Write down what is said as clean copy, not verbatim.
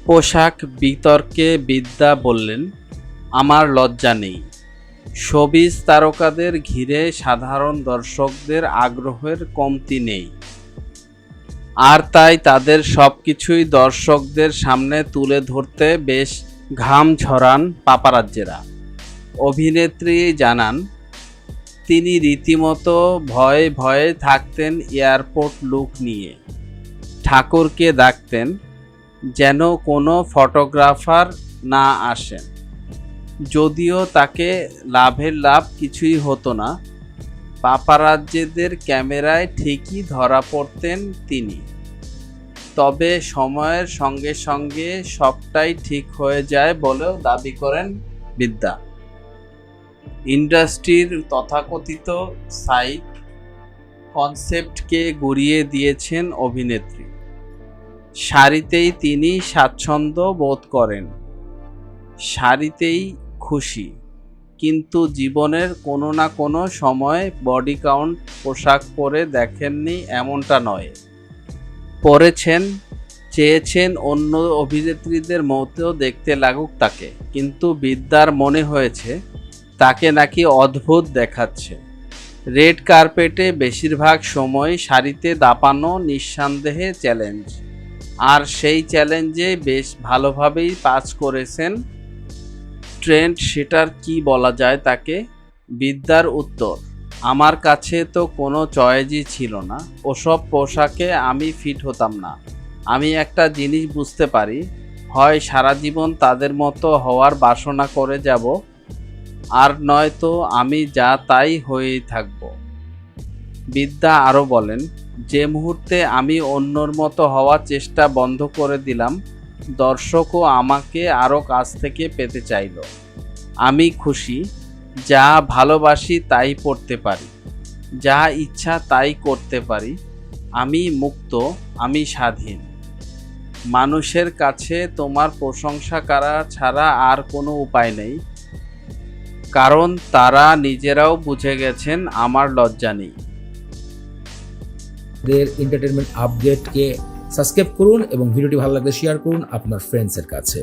পোশাক বিতর্কে বিদ্যা বললেন, আমার লজ্জা নেই। শোবিজ তারকাদের ঘিরে সাধারণ দর্শকদের আগ্রহের কমতি নেই, আর তাই তাদের সবকিছুই দর্শকদের সামনে তুলে ধরতে বেশ ঘাম ঝরান পাপারাজ্জেরা। অভিনেত্রী জানান, তিনি রীতিমতো ভয়ে ভয়ে থাকতেন এয়ারপোর্ট লুক নিয়ে। ঠাকুরকে ডাকতেন যেন কোনো ফটোগ্রাফার না আসেন। যদিও তাকে লাভের লাভ কিছুই হতো না, পাপারাজ্জিদের ক্যামেরায় ঠিকই ধরা পড়তেন তিনি। তবে সময়ের সঙ্গে সঙ্গে সবটাই ঠিক হয়ে যায় বলেও দাবি করেন বিদ্যা। ইন্ডাস্ট্রির তথাকথিত সাইক কনসেপ্টকে গুঁড়িয়ে দিয়েছেন অভিনেত্রী। শাড়িতেই তিনি স্বাচ্ছন্দ্য বোধ করেন, শাড়িতেই খুশি, কিন্তু জীবনের কোনো না কোনো সময় বডি কাউন্ট পোশাক পরে দেখেননি এমনটা নয়। পরেছেন, চেয়েছেন অন্য অভিনেত্রীদের মতেও দেখতে লাগুক তাকে, কিন্তু বিদ্যার মনে হয়েছে তাকে নাকি অদ্ভুত দেখাচ্ছে। রেড কার্পেটে বেশিরভাগ সময় শাড়িতে দাপানো নিঃসন্দেহে চ্যালেঞ্জ, আর সেই চ্যালেঞ্জে বেশ ভালোভাবেই পাস করেছেন। ট্রেন্ড সেটার কি বলা যায় তাকে? বিদ্যার উত্তর, আমার কাছে তো কোনো চয়েসই ছিল না, ওসব পোশাকে আমি ফিট হতাম না। আমি একটা জিনিস বুঝতে পারি, হয় সারা জীবন তাদের মতো হওয়ার বাসনা করে যাব, আর নয়তো আমি যা তাই হয়েই থাকব। বিদ্যা আরও বলেন, যে মুহূর্তে আমি অন্যর মতো হওয়ার চেষ্টা বন্ধ করে দিলাম, দর্শকও আমাকে আরও কাছ থেকে পেতে চাইল। আমি খুশি, যা ভালোবাসি তাই পড়তে পারি, যা ইচ্ছা তাই করতে পারি। আমি মুক্ত, আমি স্বাধীন। মানুষের কাছে তোমার প্রশংসা করা ছাড়া আর কোনো উপায় নেই, কারণ তারা নিজেরাও বুঝে গেছেন আমার লজ্জা নেই। দের এন্টারটেনমেন্ট আপডেটকে সাবস্ক্রাইব করুন এবং ভিডিওটি ভালো লাগলে শেয়ার করুন আপনার ফ্রেন্ডসের কাছে।